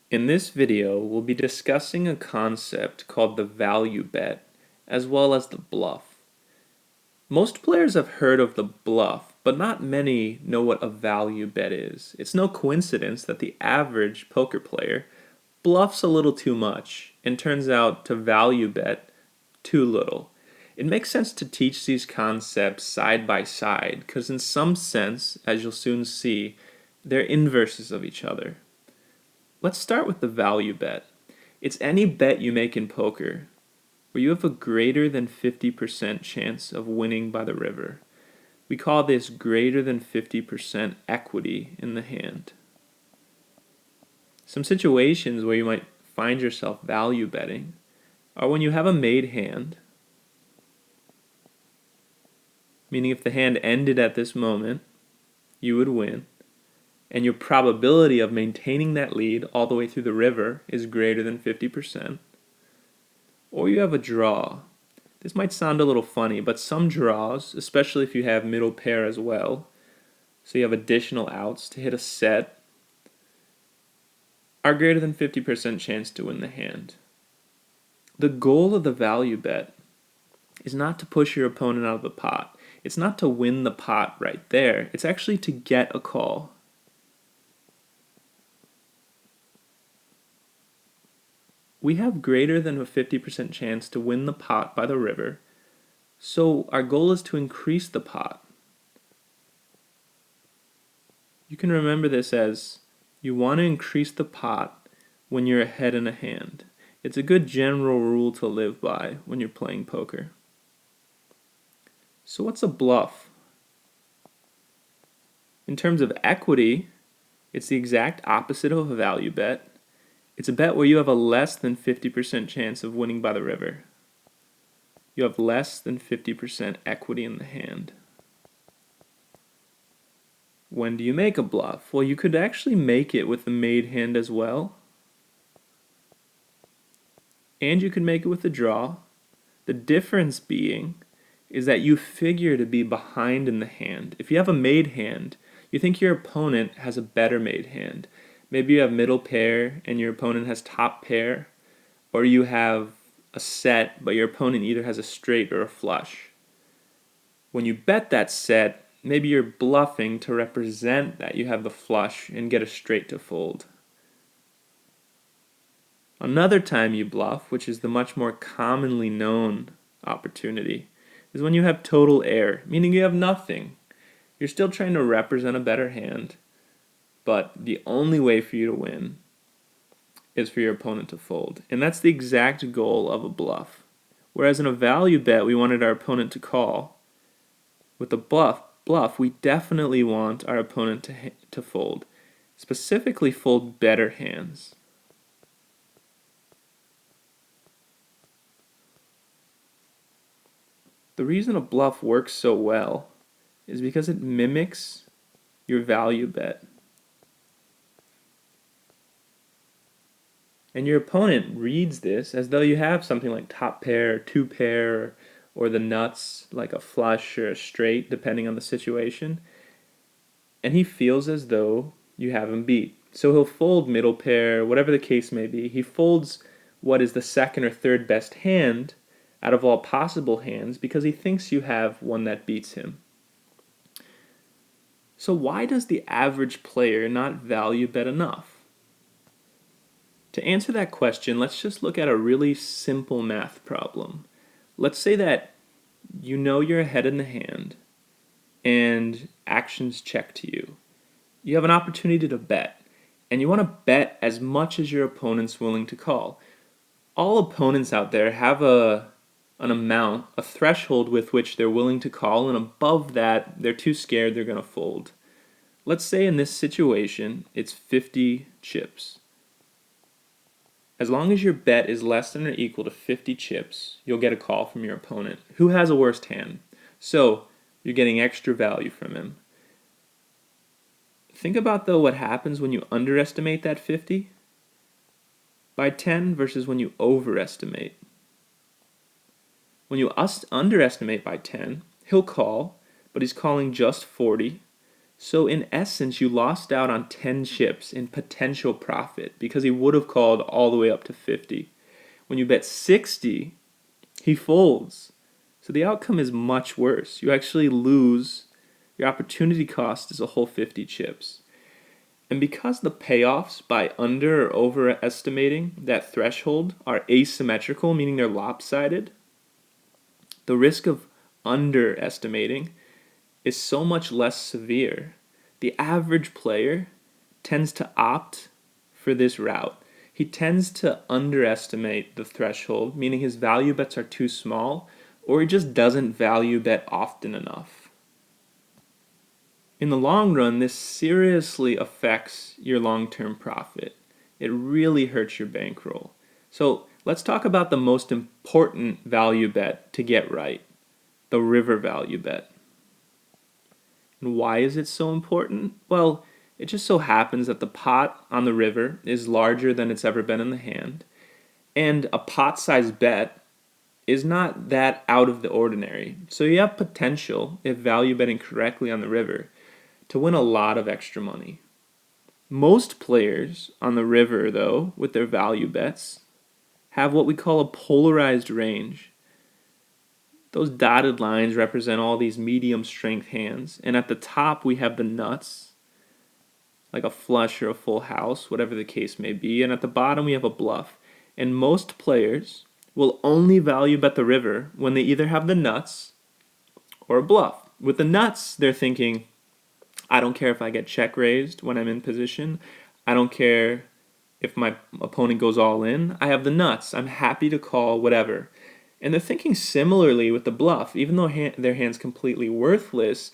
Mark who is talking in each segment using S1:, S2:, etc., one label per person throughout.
S1: In this video, we'll be discussing a concept called the value bet, as well as the bluff. Most players have heard of the bluff, but not many know what a value bet is. It's no coincidence that the average poker player bluffs a little too much and turns out to value bet too little. It makes sense to teach these concepts side by side because in some sense, as you'll soon see, they're inverses of each other. Let's start with the value bet. It's any bet you make in poker where you have a greater than 50% chance of winning by the river. We call this greater than 50% equity in the hand. Some situations where you might find yourself value betting are when you have a made hand, meaning if the hand ended at this moment, you would win, and your probability of maintaining that lead all the way through the river is greater than 50%. Or you have a draw. This might sound a little funny, but some draws, especially if you have middle pair as well, so you have additional outs to hit a set, are greater than 50% chance to win the hand. The goal of the value bet is not to push your opponent out of the pot. It's not to win the pot right there. It's actually to get a call. We have greater than a 50% chance to win the pot by the river, so our goal is to increase the pot. You can remember this as you want to increase the pot when you're ahead in a hand. It's a good general rule to live by when you're playing poker. So what's a bluff? In terms of equity, it's the exact opposite of a value bet. It's a bet where you have a less than 50% chance of winning by the river. You have less than 50% equity in the hand. When do you make a bluff? Well, you could actually make it with the made hand as well. And you could make it with the draw. The difference being is that you figure to be behind in the hand. If you have a made hand, you think your opponent has a better made hand. Maybe you have middle pair and your opponent has top pair, or you have a set but your opponent either has a straight or a flush. When you bet that set, maybe you're bluffing to represent that you have the flush and get a straight to fold. Another time you bluff, which is the much more commonly known opportunity, is when you have total air, meaning you have nothing. You're still trying to represent a better hand, but the only way for you to win is for your opponent to fold. And that's the exact goal of a bluff. Whereas in a value bet, we wanted our opponent to call. With a bluff, we definitely want our opponent to fold. Specifically, fold better hands. The reason a bluff works so well is because it mimics your value bet. And your opponent reads this as though you have something like top pair, two pair, or the nuts like a flush or a straight, depending on the situation. And he feels as though you have him beat. So he'll fold middle pair, whatever the case may be. He folds what is the second or third best hand out of all possible hands because he thinks you have one that beats him. So why does the average player not value bet enough? To answer that question, let's just look at a really simple math problem. Let's say that you know you're ahead in the hand and actions check to you. You have an opportunity to bet, and you want to bet as much as your opponent's willing to call. All opponents out there have an amount, a threshold with which they're willing to call, and above that, they're too scared they're going to fold. Let's say in this situation, it's 50 chips. As long as your bet is less than or equal to 50 chips, you'll get a call from your opponent, who has a worse hand. So, you're getting extra value from him. Think about, though, what happens when you underestimate that 50 by 10 versus when you overestimate. When you underestimate by 10, he'll call, but he's calling just 40, So in essence, you lost out on 10 chips in potential profit because he would have called all the way up to 50. When you bet 60, he folds. So the outcome is much worse. You actually lose, your opportunity cost is a whole 50 chips. And because the payoffs by under or overestimating that threshold are asymmetrical, meaning they're lopsided, the risk of underestimating is so much less severe. The average player tends to opt for this route. He tends to underestimate the threshold, meaning his value bets are too small, or he just doesn't value bet often enough. In the long run, this seriously affects your long-term profit. It really hurts your bankroll. So let's talk about the most important value bet to get right, the river value bet. And why is it so important? Well, it just so happens that the pot on the river is larger than it's ever been in the hand, and a pot-sized bet is not that out of the ordinary. So you have potential, if value betting correctly on the river, to win a lot of extra money. Most players on the river, though, with their value bets, have what we call a polarized range. Those dotted lines represent all these medium strength hands, and at the top we have the nuts, like a flush or a full house, whatever the case may be, and at the bottom we have a bluff. And most players will only value bet the river when they either have the nuts or a bluff. With the nuts, they're thinking, I don't care if I get check raised when I'm in position. I don't care if my opponent goes all in. I have the nuts. I'm happy to call whatever. And they're thinking similarly with the bluff. Even though their hand's completely worthless,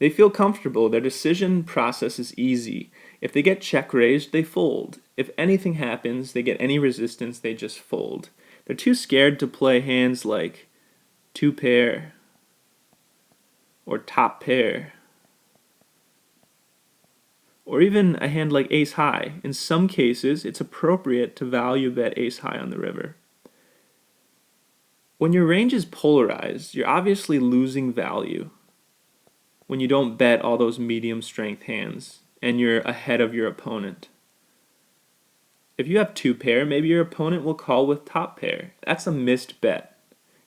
S1: they feel comfortable. Their decision process is easy. If they get check raised, they fold. If anything happens, they get any resistance, they just fold. They're too scared to play hands like two pair or top pair, or even a hand like ace high. In some cases, it's appropriate to value bet ace high on the river. When your range is polarized, you're obviously losing value when you don't bet all those medium strength hands and you're ahead of your opponent. If you have two pair, maybe your opponent will call with top pair. That's a missed bet.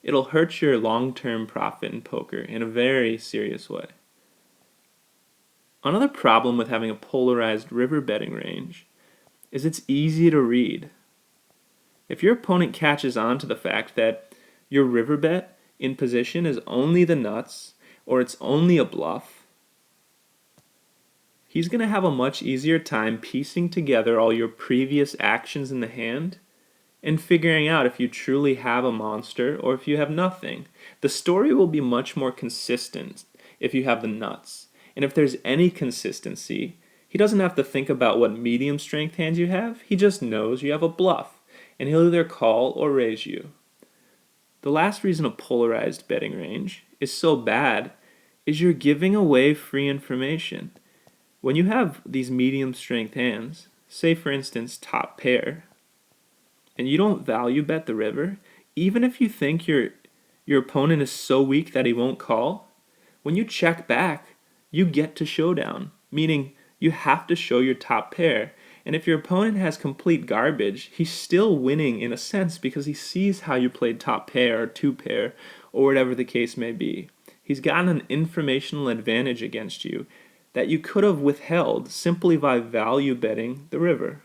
S1: It'll hurt your long-term profit in poker in a very serious way. Another problem with having a polarized river betting range is it's easy to read. If your opponent catches on to the fact that your river bet in position is only the nuts or it's only a bluff, he's going to have a much easier time piecing together all your previous actions in the hand and figuring out if you truly have a monster or if you have nothing. The story will be much more consistent if you have the nuts. And if there's any consistency, he doesn't have to think about what medium strength hands you have. He just knows you have a bluff, and he'll either call or raise you. The last reason a polarized betting range is so bad is you're giving away free information. When you have these medium strength hands, say for instance top pair, and you don't value bet the river, even if you think your opponent is so weak that he won't call, when you check back, you get to showdown, meaning you have to show your top pair. And if your opponent has complete garbage, he's still winning in a sense because he sees how you played top pair or two pair or whatever the case may be. He's gotten an informational advantage against you that you could have withheld simply by value betting the river.